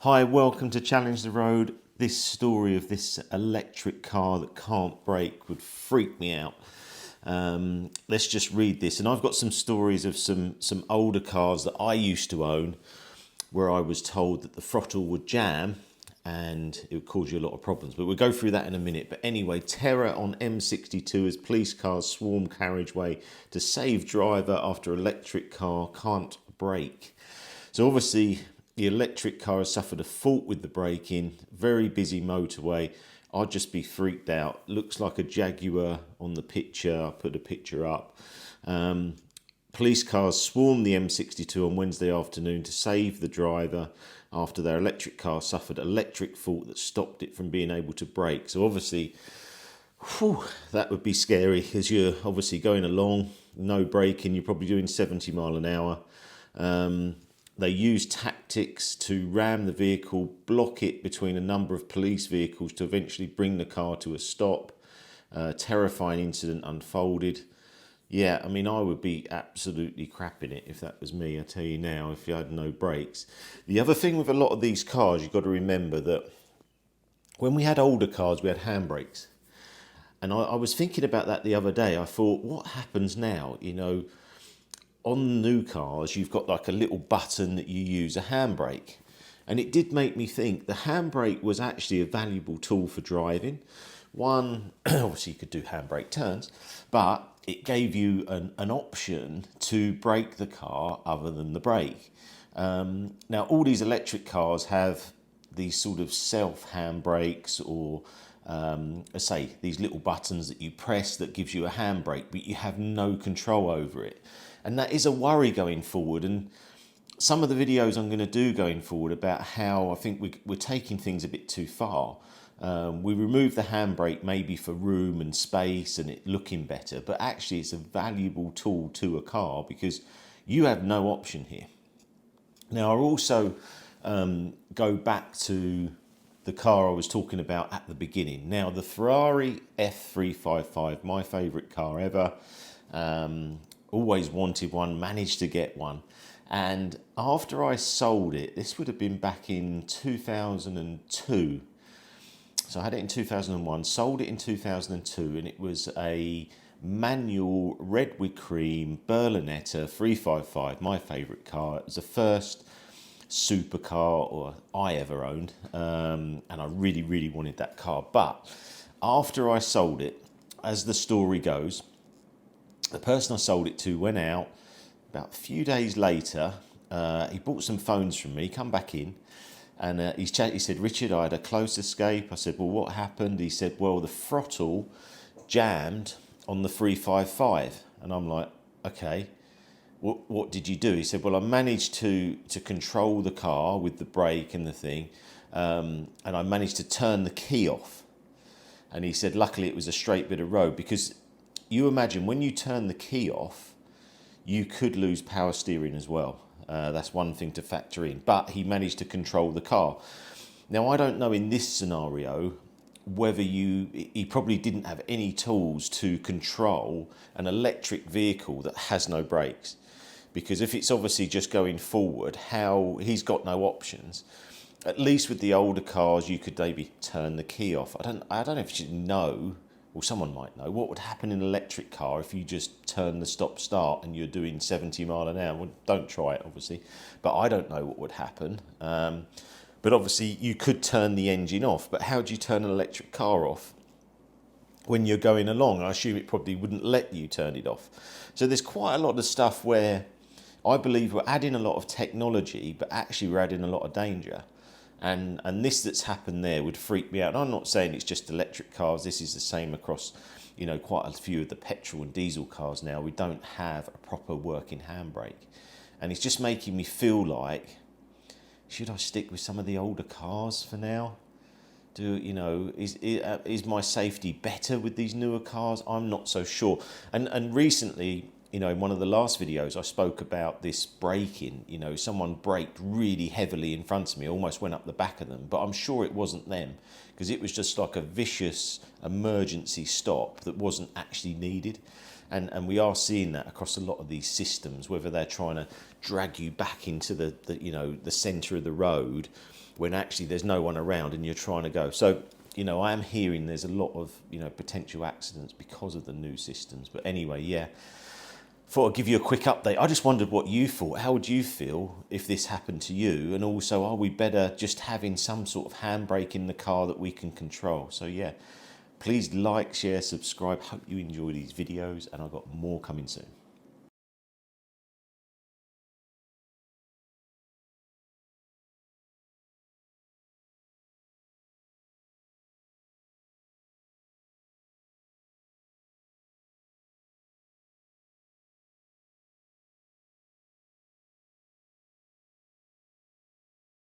Hi, welcome to Challenge the Road. This story of this electric car that can't brake would freak me out. Let's just read this. And I've got some stories of some older cars that I used to own where I was told that the throttle would jam and it would cause you a lot of problems. But we'll go through that in a minute. But anyway, terror on M62 as police cars swarm carriageway to save driver after electric car can't brake. So obviously the electric car has suffered a fault with the braking, very busy motorway. I'd just be freaked out. Looks like a Jaguar on the picture. I'll put a picture up. Police cars swarmed the M62 on Wednesday afternoon to save the driver after their electric car suffered electric fault that stopped it from being able to brake. So obviously, that would be scary as you're obviously going along, no braking, you're probably doing 70 mile an hour. They used tactics to ram the vehicle, block it between a number of police vehicles to eventually bring the car to a stop. Terrifying incident unfolded. Yeah, I mean, I would be absolutely crapping it if that was me, I tell you now, if you had no brakes. The other thing with a lot of these cars, you've got to remember that when we had older cars, we had handbrakes. And I was thinking about that the other day. I thought, what happens now? On new cars, you've got like a little button that you use, a handbrake. And it did make me think the handbrake was actually a valuable tool for driving. One, obviously you could do handbrake turns, but it gave you an option to brake the car other than the brake. Now, all these electric cars have these sort of self handbrakes or say these little buttons that you press that gives you a handbrake, but you have no control over it. And that is a worry going forward. And some of the videos I'm going to do going forward about how I think we're taking things a bit too far. We remove the handbrake maybe for room and space and it looking better, but actually it's a valuable tool to a car because you have no option here. Now, I'll also go back to the car I was talking about at the beginning. Now, the Ferrari F355, my favourite car ever. Always wanted one, managed to get one. And after I sold it, this would have been back in 2002. So I had it in 2001, sold it in 2002, and it was a manual red with cream Berlinetta 355, my favourite car. It was the first supercar I ever owned, and I really, really wanted that car. But after I sold it, as the story goes, the person I sold it to went out. About a few days later, he bought some phones from me, come back in, and he said, "Richard, I had a close escape." I said, "Well, what happened?" He said, "Well, the throttle jammed on the 355." And I'm like, "Okay, what did you do?" He said, "Well, I managed to control the car with the brake and the thing, and I managed to turn the key off." And he said, "Luckily, it was a straight bit of road because you imagine when you turn the key off, you could lose power steering as well. That's one thing to factor in. But he managed to control the car. Now, I don't know in this scenario whether he probably didn't have any tools to control an electric vehicle that has no brakes. Because if it's obviously just going forward, he's got no options. At least with the older cars, you could maybe turn the key off. I don't know if you know, or someone might know, what would happen in an electric car if you just turn the stop-start and you're doing 70 mile an hour. Well, don't try it, obviously, but I don't know what would happen. But obviously, you could turn the engine off, but how do you turn an electric car off when you're going along? I assume it probably wouldn't let you turn it off. So there's quite a lot of stuff where I believe we're adding a lot of technology, but actually we're adding a lot of danger. And this that's happened there would freak me out. And I'm not saying it's just electric cars. This is the same across, quite a few of the petrol and diesel cars now. We don't have a proper working handbrake. And it's just making me feel like, should I stick with some of the older cars for now? Is my safety better with these newer cars? I'm not so sure. And recently, in one of the last videos, I spoke about this braking. Someone braked really heavily in front of me, almost went up the back of them, but I'm sure it wasn't them because it was just like a vicious emergency stop that wasn't actually needed. And we are seeing that across a lot of these systems, whether they're trying to drag you back into the the centre of the road when actually there's no one around and you're trying to go. So, I am hearing there's a lot of, potential accidents because of the new systems. But anyway, yeah, thought I'd give you a quick update. I just wondered what you thought. How would you feel if this happened to you? And also, are we better just having some sort of handbrake in the car that we can control? So yeah, please like, share, subscribe. Hope you enjoy these videos, and I've got more coming soon.